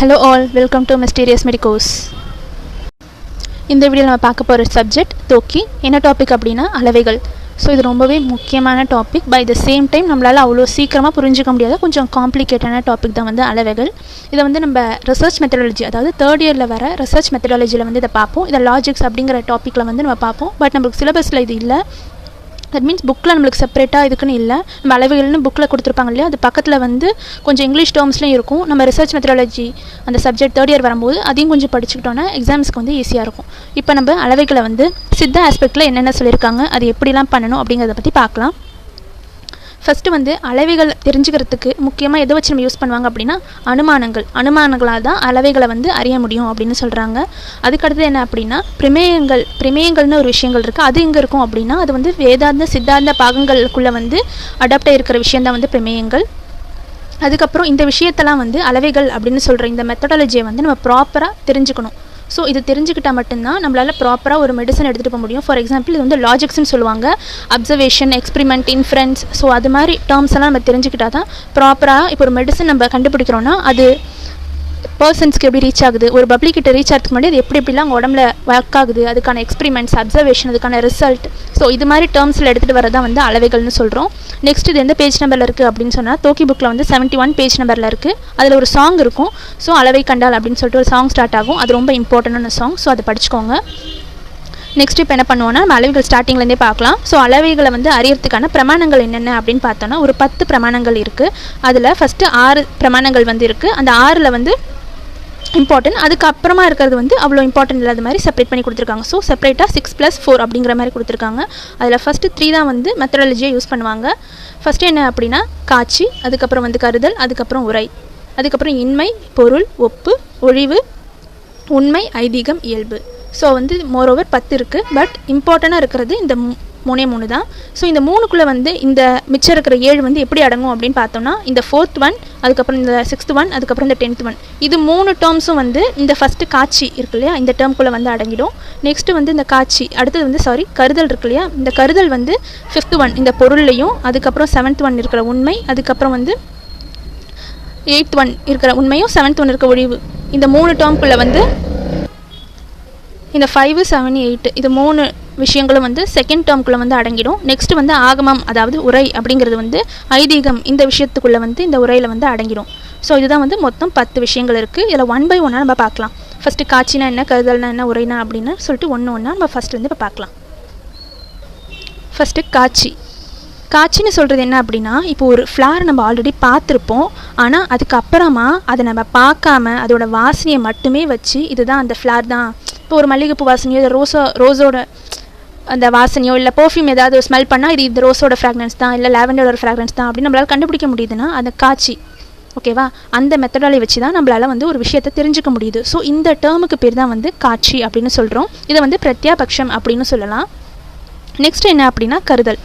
Hello all, welcome to Mysterious Medicos. இந்த வீடியோவில் நம்ம பார்க்க போகிற சப்ஜெக்ட் தோக்கி. என்ன டாபிக் அப்படின்னா அளவைகள். ஸோ இது ரொம்பவே முக்கியமான topic. By the same time நம்மளால் அவ்வளோ சீக்கிரமாக புரிஞ்சிக்க முடியாத கொஞ்சம் காம்ப்ளிகேட்டான டாபிக் தான் வந்து அளவைகள். இதை வந்து நம்ம ரிசர்ச் மெத்தடாலஜி, அதாவது தேர்ட் இயரில் வர ரிசர்ச் மெத்தடாலஜியில் வந்து இதை பார்ப்போம். இதை லாஜிக்ஸ் அப்படிங்கிற டாப்பிக்கில் வந்து நம்ம பார்ப்போம். பட் நம்மளுக்கு சிலபஸில் இது இல்லை. தட் மீன்ஸ் புக்கில் நம்மளுக்கு செப்பரேட்டாக இதுக்குன்னு இல்லை. நம்ம அளவுகள்னு புக்கில் கொடுத்துருப்பாங்க இல்லையா, அது பக்கத்தில் வந்து கொஞ்சம் இங்கிலீஷ் டேர்ம்ஸ்லையும் இருக்கும். நம்ம ரிசர்ச் மெத்தடாலஜி அந்த சப்ஜெக்ட் தேர்ட் இயர் வரும்போது அதையும் கொஞ்சம் படிச்சுக்கிட்டோன்னா எக்ஸாம்ஸ்க்கு வந்து ஈஸியாக இருக்கும். இப்போ நம்ம அளவைகளை வந்து சித்த ஆஸ்பெக்டில் என்னென்ன சொல்லியிருக்காங்க, அது எப்படிலாம் பண்ணணும் அப்படிங்கிறத பற்றி பார்க்கலாம். ஃபஸ்ட்டு வந்து அளவைகள் தெரிஞ்சுக்கிறதுக்கு முக்கியமாக எதை வச்சு நம்ம யூஸ் பண்ணுவாங்க அப்படின்னா அனுமானங்களால் தான் அளவைகளை வந்து அறிய முடியும் அப்படின்னு சொல்கிறாங்க. அதுக்கடுத்து என்ன அப்படின்னா பிரமேயங்கள்னு ஒரு விஷயங்கள் இருக்குது. அது எங்கே இருக்கும் அப்படின்னா அது வந்து வேதாந்த சித்தாந்த பாகங்களுக்குள்ளே வந்து அடாப்ட் ஆகிருக்கிற விஷயந்தான் வந்து பிரமேயங்கள். அதுக்கப்புறம் இந்த விஷயத்தெல்லாம் வந்து அளவைகள் அப்படின்னு சொல்கிற இந்த மெத்தடாலஜியை வந்து நம்ம ப்ராப்பராக தெரிஞ்சுக்கணும். ஸோ இது தெரிஞ்சுக்கிட்டால் மட்டும்தான் நம்மளால் ப்ராப்பராக ஒரு மெடிசன் எடுத்துகிட்டு போக முடியும். ஃபார் எக்ஸாம்பிள் இது வந்து லாஜிக்ஸ்னு சொல்லுவாங்க, அப்சர்வேஷன், எக்ஸ்பிரிமெண்ட், இன்ஃபரன்ஸ். ஸோ அது மாதிரி டேர்ம்ஸ் எல்லாம் நம்ம தெரிஞ்சுக்கிட்டால் தான் ப்ராப்பராக இப்போ ஒரு மெடிசன் நம்ம கண்டுபிடிக்கிறோன்னா அது பர்சன்ஸ்க்கு எப்படி ரீச் ஆகுது, ஒரு பப்ளிக்கிட்ட ரீச் ஆகிறதுக்கு முன்னாடி அது எப்படிலாம் அவங்க உடம்புல ஒர்க் ஆகுது, அதுக்கான எக்ஸ்பிரிமெண்ட்ஸ், அப்சர்வேஷன், அதுக்கான ரிசல்ட். ஸோ இது மாதிரி டேர்ம்ஸில் எடுத்துகிட்டு வரதான் வந்து அளவைகள்னு சொல்கிறோம். நெக்ஸ்ட் இது எந்த பேஜ் நம்பரில் இருக்குது அப்படின்னு சொன்னால் தோக்கி புக்கில் வந்து 71 பேஜ் நம்பரில் இருக்குது. அதில் ஒரு சாங் இருக்கும். ஸோ அளவை கண்டால் அப்படின்னு சொல்லிட்டு ஒரு சாங் ஸ்டார்ட் ஆகும். அது ரொம்ப இம்பார்ட்டண்டான சாங். ஸோ அதை படிச்சுக்கோங்க. நெக்ஸ்ட் இப்போ என்ன பண்ணுவோன்னா நம்ம அளவைகள் ஸ்டார்டிங்லேருந்தே பார்க்கலாம். ஸோ அளவைகளை வந்து அறியறதுக்கான பிரமாணங்கள் என்னென்ன அப்படின்னு பார்த்தோன்னா ஒரு 10 பிரமாணங்கள் இருக்குது. அதில் ஃபஸ்ட்டு 6 பிரமாணங்கள் வந்து இருக்குது. அந்த 6ல் வந்து இம்பார்ட்டன்ட், அதுக்கப்புறமா இருக்கிறது வந்து அவ்வளோ இம்பார்ட்டன்ட் இல்லாத மாதிரி செப்பரேட் பண்ணி கொடுத்துருக்காங்க. ஸோ செப்பரேட்டாக 6+4 அப்படிங்கிற மாதிரி கொடுத்துருக்காங்க. அதில் ஃபஸ்ட்டு 3 தான் வந்து மெத்தடாலஜியை யூஸ் பண்ணுவாங்க. ஃபஸ்ட்டு என்ன அப்படின்னா காட்சி, அதுக்கப்புறம் வந்து கருதல், அதுக்கப்புறம் உரை, அதுக்கப்புறம் இன்மை, பொருள், ஒப்பு, ஒழிவு, உண்மை, ஐதீகம், இயல்பு. ஸோ வந்து மோரோவர் 10 இருக்குது. பட் இம்பார்ட்டண்ட்டாக இருக்கிறது இந்த 3 தான். ஸோ இந்த 3க்குள்ளே வந்து இந்த மிச்சம் இருக்கிற 7 வந்து எப்படி அடங்கும் அப்படின்னு பார்த்தோம்னா இந்த 4th ஒன், அதுக்கப்புறம் இந்த 6th ஒன், அதுக்கப்புறம் இந்த 10th ஒன். இது 3 டேர்ம்ஸும் வந்து இந்த ஃபஸ்ட்டு காட்சி இருக்கு இல்லையா, இந்த டேர்ம்குள்ளே வந்து அடங்கிடும். நெக்ஸ்ட்டு வந்து இந்த காட்சி, அடுத்தது வந்து கருதல் இருக்கு இல்லையா, இந்த கருதல் வந்து 5th ஒன் இந்த பொருள்லையும், அதுக்கப்புறம் 7th ஒன் இருக்கிற உண்மை, அதுக்கப்புறம் வந்து 8th ஒன் இருக்கிற உண்மையும் 7th ஒன் இருக்கிற ஒழிவு. இந்த 3 டேர்ம்குள்ளே வந்து இந்த 5, 7, 8 இது 3 விஷயங்களும் வந்து செகண்ட் டேர்ம்குள்ளே வந்து அடங்கிடும். நெக்ஸ்ட் வந்து ஆகமம், அதாவது உரை அப்படிங்கிறது வந்து ஐதீகம், இந்த விஷயத்துக்குள்ளே வந்து இந்த உரையில் வந்து அடங்கிடும். ஸோ இதுதான் வந்து மொத்தம் 10 விஷயங்கள் இருக்குது. இதில் 1 by 1 நம்ம பார்க்கலாம். ஃபஸ்ட்டு காட்சினா என்ன, கருதல்னா என்ன, உரைனா அப்படின்னு சொல்லிட்டு ஒன்று நம்ம ஃபஸ்ட்லேருந்து இப்போ பார்க்கலாம். ஃபஸ்ட்டு காட்சின்னு சொல்கிறது என்ன அப்படின்னா, இப்போ ஒரு ஃப்ளார் நம்ம ஆல்ரெடி பார்த்துருப்போம். ஆனால் அதுக்கப்புறமா அதை நம்ம பார்க்காம அதோட வாசனையை மட்டுமே வச்சு இதுதான் அந்த ஃப்ளார் தான், இப்போ ஒரு மல்லிகைப்பூ வாசனையோ இல்லை ரோஸோட அந்த வாசனையோ இல்லை பர்ஃப்யூம் ஏதாவது ஸ்மெல் பண்ணால் இது இந்த ரோஸோட ஃப்ராக்ரன்ஸ் தான், இல்லை லாவெண்டரோட ஃப்ராக்ரன்ஸ் தான் அப்படின்னு நம்மளால் கண்டுபிடிக்க முடியுதுன்னா அந்த காட்சி. ஓகேவா, அந்த மெத்தடாலஜி வச்சு தான் நம்மளால் வந்து ஒரு விஷயத்தை தெரிஞ்சுக்க முடியுது. ஸோ இந்த டேர்முக்கு பேர் தான் வந்து காட்சி அப்படின்னு சொல்கிறோம். இதை வந்து பிரத்யாபக்ஷம் அப்படின்னு சொல்லலாம். நெக்ஸ்ட் என்ன அப்படின்னா கருதல்.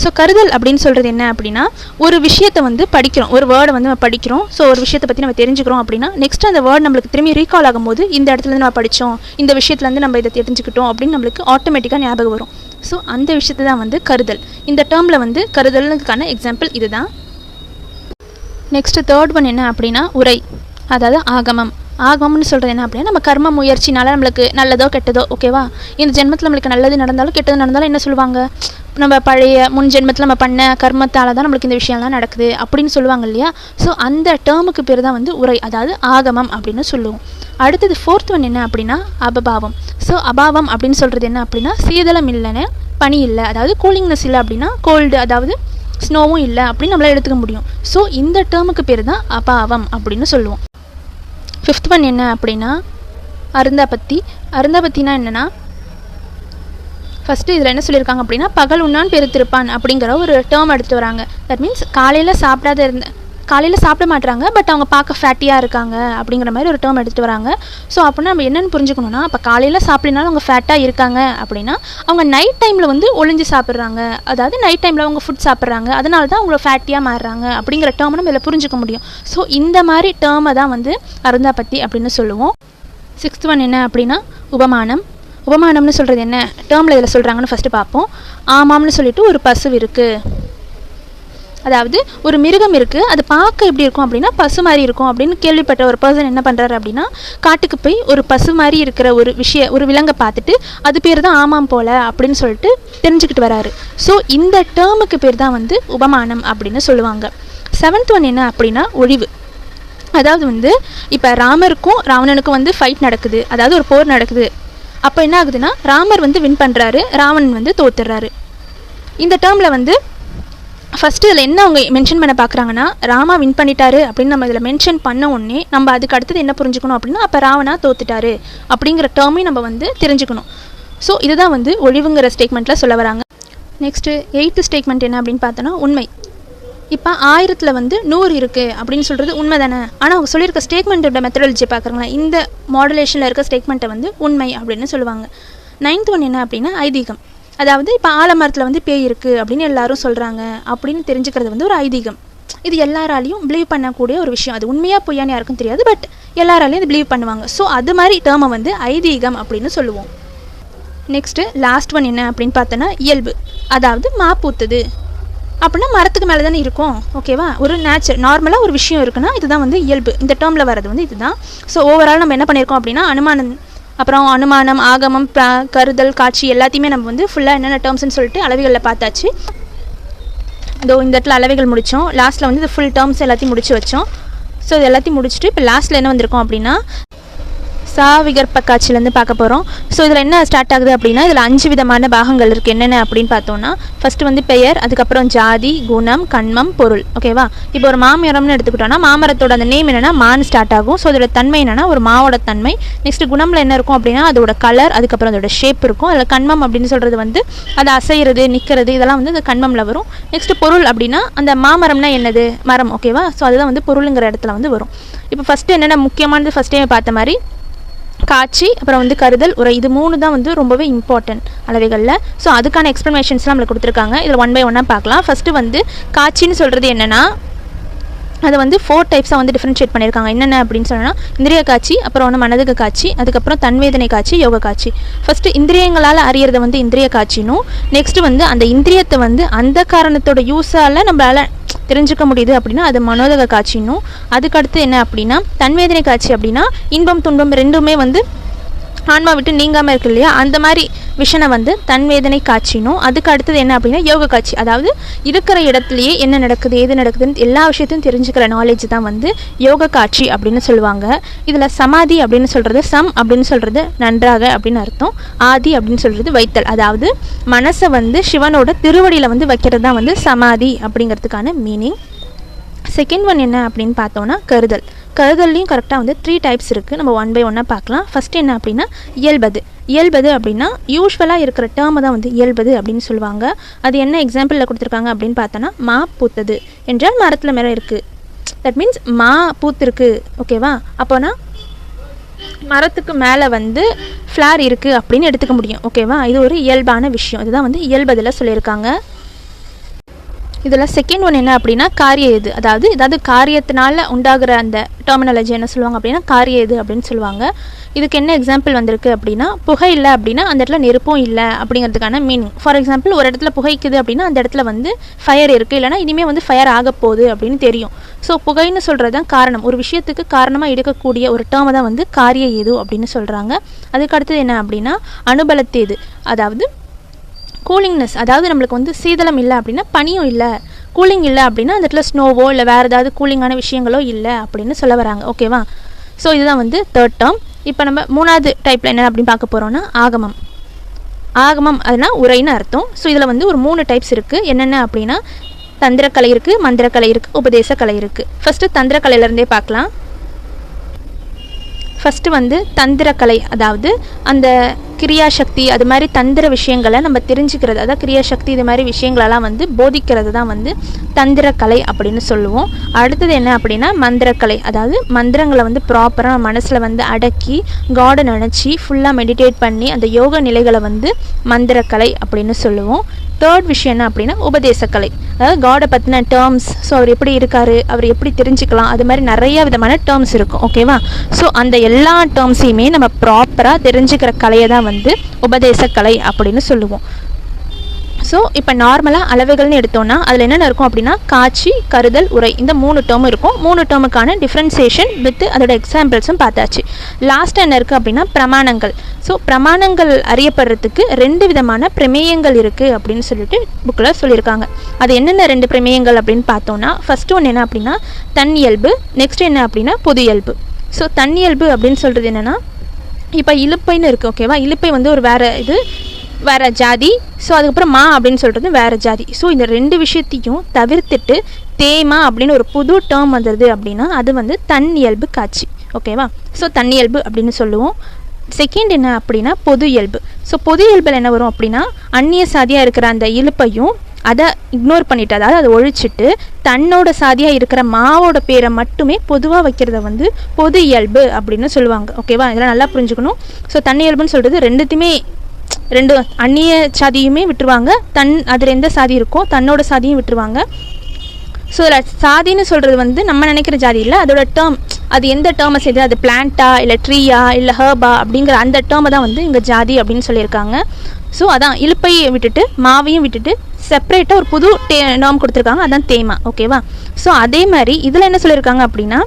ஸோ கருதல் அப்படின்னு சொல்கிறது என்ன அப்படின்னா ஒரு விஷயத்தை வந்து படிக்கிறோம், ஒரு வேர்டை வந்து நம்ம படிக்கிறோம். ஸோ ஒரு விஷயத்தை பற்றி நம்ம தெரிஞ்சுக்கிறோம் அப்படின்னா நெக்ஸ்ட் அந்த வேர்டு நம்மளுக்கு திரும்பி ரீகால் ஆகும்போது இந்த இடத்துலேருந்து நம்ம படித்தோம், இந்த விஷயத்துலேருந்து நம்ம இதை தெரிஞ்சுக்கிட்டோம் அப்படின்னு நம்மளுக்கு ஆட்டோமேட்டிக்காக ஞாபகம் வரும். ஸோ அந்த விஷயத்தை தான் வந்து கருதல். இந்த டேர்மில் வந்து கருதலுக்கான எக்ஸாம்பிள் இது தான். நெக்ஸ்ட் 3rd ஒன் என்ன அப்படின்னா உரை, அதாவது ஆகமம்னு சொல்கிறது என்ன அப்படின்னா நம்ம கர்ம முயற்சினால நம்மளுக்கு நல்லதோ கெட்டதோ, ஓகேவா, இந்த ஜென்மத்தில் நம்மளுக்கு நல்லது நடந்தாலும் கெட்டது நடந்தாலும் என்ன சொல்லுவாங்க, நம்ம பழைய முன் ஜென்மத்தில் நம்ம பண்ண கர்மத்தால் தான் நம்மளுக்கு இந்த விஷயம்லாம் நடக்குது அப்படின்னு சொல்லுவாங்க இல்லையா. ஸோ அந்த டேர்முக்கு பேர் தான் வந்து உரை, அதாவது ஆகமம் அப்படின்னு சொல்லுவோம். அடுத்தது 4th ஒன் என்ன அப்படின்னா அபபாவம். ஸோ அபாவம் அப்படின்னு சொல்கிறது என்ன அப்படின்னா சீதளம் இல்லைன்னு பனி இல்லை, அதாவது கூலிங்னஸ் இல்லை அப்படின்னா கோல்டு, அதாவது ஸ்னோவும் இல்லை அப்படின்னு நம்மளால் எடுத்துக்க முடியும். ஸோ இந்த டேர்முக்கு பேர் தான் அபாவம் அப்படின்னு சொல்லுவோம். 5th ஒன் என்ன அப்படின்னா அருந்தாபத்தினா என்னென்னா ஃபஸ்ட்டு இதில் என்ன சொல்லியிருக்காங்க அப்படின்னா பகல் உண்ணான் பெருத்திருப்பான் அப்படிங்கிற ஒரு டேர்ம் எடுத்துகிட்டு வராங்க. தட் மீன்ஸ் காலையில் சாப்பிட மாட்டுறாங்க, பட் அவங்க பார்க்க ஃபேட்டியாக இருக்காங்க அப்படிங்கிற மாதிரி ஒரு டேர்ம் எடுத்துகிட்டு வராங்க. ஸோ அப்படின்னா நம்ம என்னென்னு புரிஞ்சுக்கணுன்னா, அப்போ காலையில் சாப்பிட்னாலும் அவங்க ஃபேட்டாக இருக்காங்க அப்படின்னா அவங்க நைட் டைமில் வந்து ஒளிஞ்சு சாப்பிட்றாங்க, அதாவது நைட் டைமில் அவங்க ஃபுட் சாப்பிட்றாங்க, அதனால தான் அவங்கள ஃபேட்டியாக மாறுறாங்க அப்படிங்கிற டேர்மை நம்ம இதில் புரிஞ்சுக்க முடியும். ஸோ இந்த மாதிரி டேர்மை தான் வந்து அருந்தாபத்தி அப்படின்னு சொல்லுவோம். 6th ஒன் என்ன அப்படின்னா உபமானம்னு சொல்கிறது என்ன டேர்மில் இதில் சொல்கிறாங்கன்னு ஃபஸ்ட்டு பார்ப்போம். ஆமாம்னு சொல்லிட்டு ஒரு பசு இருக்குது, அதாவது ஒரு மிருகம் இருக்குது, அது பார்க்க எப்படி இருக்கும் அப்படின்னா பசு மாதிரி இருக்கும் அப்படின்னு கேள்விப்பட்ட ஒரு பர்சன் என்ன பண்ணுறாரு அப்படின்னா காட்டுக்கு போய் ஒரு பசு மாதிரி இருக்கிற ஒரு விலங்கை பார்த்துட்டு அது பேர் தான் ஆமாம் போல் அப்படின்னு சொல்லிட்டு தெரிஞ்சுக்கிட்டு வராரு. ஸோ இந்த டேர்முக்கு பேர் தான் வந்து உபமானம் அப்படின்னு சொல்லுவாங்க. 7th ஒன் என்ன அப்படின்னா ஒழிவு. அதாவது வந்து இப்போ ராமருக்கும் ராவணனுக்கும் வந்து ஃபைட் நடக்குது, அதாவது ஒரு போர் நடக்குது. அப்போ என்ன ஆகுதுன்னா ராமர் வந்து வின் பண்ணுறாரு, ராவணன் வந்து தோத்துடுறாரு. இந்த டேர்மில் வந்து ஃபஸ்ட்டு இதில் என்ன அவங்க மென்ஷன் பண்ண பார்க்குறாங்கன்னா ராமா வின் பண்ணிட்டாரு அப்படின்னு நம்ம இதில் மென்ஷன் பண்ண உடனே நம்ம அதுக்கு அடுத்தது என்ன புரிஞ்சுக்கணும் அப்படின்னா அப்போ ராவணா தோத்துட்டாரு அப்படிங்கிற டேர்மையும் நம்ம வந்து தெரிஞ்சுக்கணும். ஸோ இதுதான் வந்து ஒழிவுங்கிற ஸ்டேட்மெண்ட்டில் சொல்ல வராங்க. நெக்ஸ்ட்டு 8th ஸ்டேட்மெண்ட் என்ன அப்படின்னு பார்த்தோன்னா உண்மை. இப்போ 1000ல் வந்து 100 இருக்குது அப்படின்னு சொல்கிறது உண்மை தானே. ஆனால் அவங்க சொல்லியிருக்க ஸ்டேட்மெண்ட்டோட மெத்தடாலஜி பார்க்குறாங்களா, இந்த மாடுலேஷனில் இருக்க ஸ்டேட்மெண்ட்டை வந்து உண்மை அப்படின்னு சொல்லுவாங்க. 9th ஒன் என்ன அப்படின்னா ஐதீகம். அதாவது இப்போ ஆலமரத்தில் வந்து பேய் இருக்குது அப்படின்னு எல்லாரும் சொல்கிறாங்க அப்படின்னு தெரிஞ்சுக்கிறது வந்து ஒரு ஐதீகம். இது எல்லாராலையும் பிலீவ் பண்ணக்கூடிய ஒரு விஷயம். அது உண்மையாக பொய்யான்னு யாருக்கும் தெரியாது, பட் எல்லாராலையும் இது பிலீவ் பண்ணுவாங்க. ஸோ அது மாதிரி டேர்மை வந்து ஐதீகம் அப்படின்னு சொல்லுவோம். நெக்ஸ்ட்டு லாஸ்ட் ஒன் என்ன அப்படின்னு பார்த்தோன்னா இயல்பு. அதாவது பூத்துது அப்படின்னா மரத்துக்கு மேலே தானே இருக்கும், ஓகேவா. ஒரு நார்மலாக ஒரு விஷயம் இருக்குன்னா இதுதான் வந்து இயல்பு. இந்த டேர்மில் வர்றது வந்து இதுதான். ஸோ ஓவரால் நம்ம என்ன பண்ணியிருக்கோம் அப்படின்னா அனுமானம், ஆகமம், கருதல், காட்சி எல்லாத்தையுமே நம்ம வந்து ஃபுல்லாக என்னென்ன டேர்ம்ஸ்னு சொல்லிட்டு அளவைகளில் பார்த்தாச்சு. இந்த இடத்துல அளவைகள் முடித்தோம். லாஸ்ட்டில் வந்து இது ஃபுல் டேர்ம்ஸ் எல்லாத்தையும் முடிச்சு வச்சோம். ஸோ இது எல்லாத்தையும் முடிச்சுட்டு இப்போ லாஸ்ட்டில் என்ன வந்திருக்கோம் அப்படின்னா விகற்ப காட்சியிலேருந்து பார்க்க போகிறோம். ஸோ இதில் என்ன ஸ்டார்ட் ஆகுது அப்படின்னா இதில் 5 விதமான பாகங்கள் இருக்குது. என்னென்ன அப்படின்னு பார்த்தோன்னா ஃபஸ்ட்டு வந்து பெயர், அதுக்கப்புறம் ஜாதி, குணம், கண்மம், பொருள், ஓகேவா. இப்போ ஒரு மாமரம்னு எடுத்துக்கிட்டோன்னா மாமரத்தோட அந்த நேம் என்னென்னா மான் ஸ்டார்ட் ஆகும். ஸோ அதோட தன்மை என்னென்னா ஒரு மாவோட தன்மை. நெக்ஸ்ட் குணமில் என்ன இருக்கும் அப்படின்னா அதோட கலர், அதுக்கப்புறம் அதோட ஷேப் இருக்கும். அதில் கண்மம் அப்படின்னு சொல்கிறது வந்து அது அசைகிறது, நிற்கிறது, இதெல்லாம் வந்து அந்த கண்மமில் வரும். நெக்ஸ்ட் பொருள் அப்படின்னா அந்த மாமரம்னா என்னது, மரம், ஓகேவா. ஸோ அதுதான் வந்து பொருளுங்கிற இடத்துல வந்து வரும். இப்போ ஃபஸ்ட்டு என்னென்ன முக்கியமானது ஃபஸ்ட் டைம் பார்த்த மாதிரி காட்சி, அப்புறம் வந்து கருதல், உரை, இது 3 தான் வந்து ரொம்பவே இம்பார்ட்டன்ட் அளவைகளில். ஸோ அதுக்கான எக்ஸ்ப்ளனேஷன்ஸ்லாம் நம்மளுக்கு கொடுத்துருக்காங்க. இதில் 1 by 1 பார்க்கலாம். ஃபஸ்ட்டு வந்து காட்சின்னு சொல்கிறது என்னென்னா அதை வந்து 4 டைப்ஸாக வந்து டிஃப்ரென்ஷியேட் பண்ணியிருக்காங்க. என்னென்ன அப்படின்னு சொன்னால் இந்திரிய காட்சி, அப்புறம் வந்து மனதுக்கு காட்சி, அதுக்கப்புறம் தன்வேதனை காட்சி, யோக காட்சி. ஃபஸ்ட்டு இந்திரியங்களால் அறியறதை வந்து இந்திரிய காட்சினும், நெக்ஸ்ட்டு வந்து அந்த இந்திரியத்தை வந்து அந்த காரணத்தோட யூஸால் நம்மளால் தெரிஞ்சுக்க முடியுது அப்படின்னா அது மனோதக காட்சினும். அதுக்கடுத்து என்ன அப்படின்னா தன்வேதனை காட்சி அப்படின்னா இன்பம் துன்பம் ரெண்டுமே வந்து ஆன்மா விட்டு நீங்காமல் இருக்கு இல்லையா, அந்த மாதிரி விஷனை வந்து தன்வேதனை காட்சினும். அதுக்கு அடுத்தது என்ன அப்படின்னா யோக காட்சி. அதாவது இருக்கிற இடத்துலையே என்ன நடக்குது, ஏது நடக்குதுன்னு எல்லா விஷயத்தையும் தெரிஞ்சுக்கிற நாலேஜ் தான் வந்து யோக காட்சி அப்படின்னு சொல்லுவாங்க. இதில் சமாதி அப்படின்னு சொல்கிறது, சம் அப்படின்னு சொல்கிறது நன்றாக அப்படின்னு அர்த்தம், ஆதி அப்படின்னு சொல்கிறது வைத்தல். அதாவது மனசை வந்து சிவனோட திருவடியில் வந்து வைக்கிறது தான் வந்து சமாதி அப்படிங்கிறதுக்கான மீனிங். செகண்ட் ஒன் என்ன அப்படின்னு பார்த்தோன்னா கருதல். கருதல்லையும் கரெக்டாக வந்து 3 டைப்ஸ் இருக்குது. நம்ம 1 by 1 பார்க்கலாம். ஃபஸ்ட்டு என்ன அப்படின்னா இயல்பது அப்படின்னா யூஸ்வலாக இருக்கிற டேர்மை தான் வந்து இயல்பது அப்படின்னு சொல்லுவாங்க. அது என்ன எக்ஸாம்பிளில் கொடுத்துருக்காங்க அப்படின்னு பார்த்தோன்னா பூத்தது என்றால் மரத்தில் மரம் இருக்குது, தட் மீன்ஸ் பூத்திருக்கு, ஓகேவா. அப்போனா மரத்துக்கு மேலே வந்து ஃப்ளார் இருக்குது அப்படின்னு எடுத்துக்க முடியும், ஓகேவா. இது ஒரு இயல்பான விஷயம். இதுதான் வந்து இயல்பதில் சொல்லியிருக்காங்க. இதில் செகண்ட் ஒன் என்ன அப்படின்னா காரிய எது. அதாவது காரியத்தினால உண்டாகிற அந்த டெர்மினாலஜி என்ன சொல்லுவாங்க அப்படின்னா காரிய எது அப்படின்னு சொல்லுவாங்க. இதுக்கு என்ன எக்ஸாம்பிள் வந்திருக்கு அப்படின்னா புகை இல்லை அப்படின்னா அந்த இடத்துல நெருப்பும் இல்லை அப்படிங்கிறதுக்கான மீனிங். ஃபார் எக்ஸாம்பிள் ஒரு இடத்துல புகைக்குது அப்படின்னா அந்த இடத்துல வந்து ஃபயர் இருக்குது, இல்லைனா இனிமேல் வந்து ஃபயர் ஆக போகுது அப்படின்னு தெரியும். ஸோ புகைன்னு சொல்கிறது தான் காரணம். ஒரு விஷயத்துக்கு காரணமாக எடுக்கக்கூடிய ஒரு டேர்மை தான் வந்து காரிய ஏது அப்படின்னு சொல்கிறாங்க. அதுக்கு அடுத்தது என்ன அப்படின்னா அனுபலத்தேது. அதாவது கூலிங்னஸ். அதாவது நம்மளுக்கு வந்து சீதளம் இல்லை அப்படின்னா பனியும் இல்லை, கூலிங் இல்லை அப்படின்னா அந்த இடத்துல ஸ்னோவோ இல்லை வேறு ஏதாவது கூலிங்கான விஷயங்களோ இல்லை அப்படின்னு சொல்ல வராங்க, ஓகேவா. ஸோ இதுதான் வந்து தேர்ட் டேர்ம். இப்போ நம்ம 3வது டைப்பில் என்ன அப்படின்னு பார்க்க போகிறோன்னா ஆகமம் அதுனா உரைன்னு அர்த்தம். ஸோ இதில் வந்து ஒரு 3 டைப்ஸ் இருக்குது. என்னென்ன அப்படின்னா தந்திரக்கலை இருக்குது, மந்திரக்கலை இருக்குது, உபதேச கலை இருக்குது. ஃபஸ்ட்டு தந்திரக்கலையிலேருந்தே பார்க்கலாம். ஃபஸ்ட்டு வந்து தந்திரக்கலை, அதாவது அந்த கிரியாசக்தி அது மாதிரி தந்திர விஷயங்களை நம்ம தெரிஞ்சுக்கிறது, அதாவது கிரியாசக்தி இது மாதிரி விஷயங்களெல்லாம் வந்து போதிக்கிறது தான் வந்து தந்திரக்கலை அப்படின்னு சொல்லுவோம். அடுத்தது என்ன அப்படின்னா மந்திரக்கலை. அதாவது மந்திரங்களை வந்து ப்ராப்பராக மனசில் வந்து அடக்கி காடை நினச்சி ஃபுல்லாக மெடிடேட் பண்ணி அந்த யோக நிலைகளை வந்து மந்திரக்கலை அப்படின்னு சொல்லுவோம். தேர்ட் விஷயம் என்ன அப்படின்னா உபதேசக்கலை. அதாவது காடை பற்றின டேர்ம்ஸ், ஸோ அவர் எப்படி இருக்கார், அவர் எப்படி தெரிஞ்சுக்கலாம், அது மாதிரி நிறைய விதமான டேர்ம்ஸ் இருக்கும், ஓகேவா. ஸோ அந்த எல்லா டேர்ம்ஸையுமே நம்ம ப்ராப்பராக தெரிஞ்சுக்கிற கலையை தான் வந்து உபதேசக்கலை அப்படின்னு சொல்லுவோம். ஸோ இப்போ நார்மலாக அளவைகள்னு எடுத்தோன்னா அதில் என்னென்ன இருக்கும் அப்படின்னா காட்சி, கருதல், உரை, இந்த 3 டேர்ம் இருக்கும். 3 டேர்முக்கான டிஃப்ரென்சியேஷன் வித் அதோட எக்ஸாம்பிள்ஸும் பார்த்தாச்சு. லாஸ்ட்டாக என்ன இருக்குது அப்படின்னா பிரமாணங்கள். ஸோ பிரமாணங்கள் அறியப்படுறதுக்கு 2 விதமான பிரமேயங்கள் இருக்குது அப்படின்னு சொல்லிட்டு புக்கில் சொல்லியிருக்காங்க. அது என்னென்ன 2 பிரமேயங்கள் அப்படின்னு பார்த்தோன்னா, ஃபஸ்ட்டு ஒன்று என்ன அப்படின்னா தன்னியல்பு, நெக்ஸ்ட் என்ன அப்படின்னா பொது இயல்பு. ஸோ தன்னியல்பு அப்படின்னு சொல்கிறது என்னென்னா, இப்போ இலுப்பைன்னு இருக்குது, ஓகேவா? இலுப்பை வந்து ஒரு வேறு ஜாதி. ஸோ அதுக்கப்புறம் மா அப்படின்னு சொல்கிறது வேறு ஜாதி. ஸோ இந்த 2 விஷயத்தையும் தவிர்த்துட்டு தேமா அப்படின்னு ஒரு புது டேர்ம் வந்துடுது அப்படின்னா அது வந்து தன்னியல்பு காட்சி, ஓகேவா? ஸோ தன்னியல்பு அப்படின்னு சொல்லுவோம். செகண்ட் என்ன அப்படின்னா பொது இயல்பு. ஸோ பொது இயல்பில் என்ன வரும் அப்படின்னா அந்நிய சாதியாக இருக்கிற அந்த இலுப்பையும் அதை இக்னோர் பண்ணிவிட்டு, அதாவது அதை ஒழிச்சிட்டு தன்னோட சாதியாக இருக்கிற மாவோட பேரை மட்டுமே பொதுவாக வைக்கிறத வந்து பொது இயல்பு அப்படின்னு சொல்லுவாங்க, ஓகேவா? இதெல்லாம் நல்லா புரிஞ்சுக்கணும். ஸோ தன்னியல்புன்னு சொல்கிறது 2 அந்நிய சாதியுமே விட்டுருவாங்க, அதில் எந்த சாதி இருக்கோ தன்னோட சாதியும் விட்டுருவாங்க. ஸோ இதில் சாதின்னு சொல்கிறது வந்து நம்ம நினைக்கிற ஜாதி இல்லை, அதோட டேர்ம், அது எந்த டேர்மை செய்து, அது பிளான்ட்டா இல்லை ட்ரீயா இல்லை ஹர்பா அப்படிங்கிற அந்த டேர்மை தான் வந்து இங்கே ஜாதி அப்படின்னு சொல்லியிருக்காங்க. ஸோ அதான் இலுப்பையை விட்டுட்டு மாவையும் விட்டுட்டு செப்பரேட்டாக ஒரு புது டேர்ம் கொடுத்துருக்காங்க, அதான் தேமா, ஓகேவா? ஸோ அதே மாதிரி இதில் என்ன சொல்லியிருக்காங்க அப்படின்னா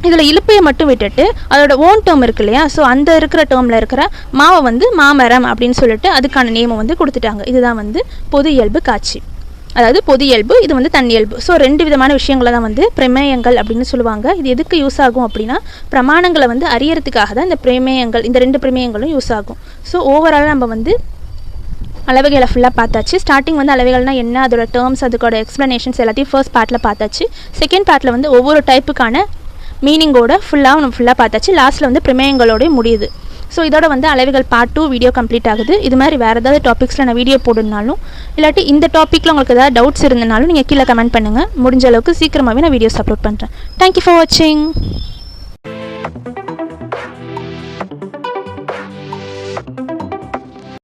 இதில் இலுப்பையை மட்டும் விட்டுட்டு அதோட ஓன் டேர்ம் இருக்கு இல்லையா? ஸோ அந்த இருக்கிற டேர்மில் இருக்கிற மாவை வந்து மாமரம் அப்படின்னு சொல்லிட்டு அதுக்கான நேமை வந்து கொடுத்துட்டாங்க. இதுதான் வந்து பொது இயல்பு காட்சி, அதாவது பொது இயல்பு, இது வந்து தன்னியல்பு. ஸோ 2 விதமான விஷயங்களை தான் வந்து பிரமேயங்கள் அப்படின்னு சொல்லுவாங்க. இது எதுக்கு யூஸ் ஆகும் அப்படின்னா பிரமாணங்களை வந்து அறியறதுக்காக தான் இந்த பிரமேயங்கள், இந்த 2 பிரமேயங்களும் யூஸ் ஆகும். ஸோ ஓவராலாக நம்ம வந்து அளவைகளை ஃபுல்லாக பார்த்தாச்சு. ஸ்டார்டிங் வந்து அளவைகள்னால் என்ன, அதோட டேர்ம்ஸ், அதுக்கோட எக்ஸ்ப்ளனேஷன்ஸ் எல்லாத்தையும் ஃபர்ஸ்ட் பார்ட்டில் பார்த்தாச்சு. செகண்ட் பார்ட்டில் வந்து ஒவ்வொரு டைப்புக்கான மீனிங்கோட ஃபுல்லாக பார்த்தாச்சு. லாஸ்ட்டில் வந்து பிரமேயங்களோட முடியுது. ஸோ இதோட வந்து அளவைகள் பார்ட் 2 வீடியோ கம்ப்ளீட் ஆகுது. இது மாதிரி வேறு ஏதாவது டாபிக்ஸில் நான் வீடியோ போடுனாலும் இல்லாட்டி இந்த டாப்பிக்கில் உங்களுக்கு ஏதாவது டவுட்ஸ் இருந்தாலும் நீங்கள் கீழே கமெண்ட் பண்ணுங்கள். முடிஞ்ச அளவுக்கு சீக்கிரமாகவே நான் வீடியோஸ் அப்லோட் பண்ணுறேன். தேங்க்யூ ஃபார் வாட்சிங்.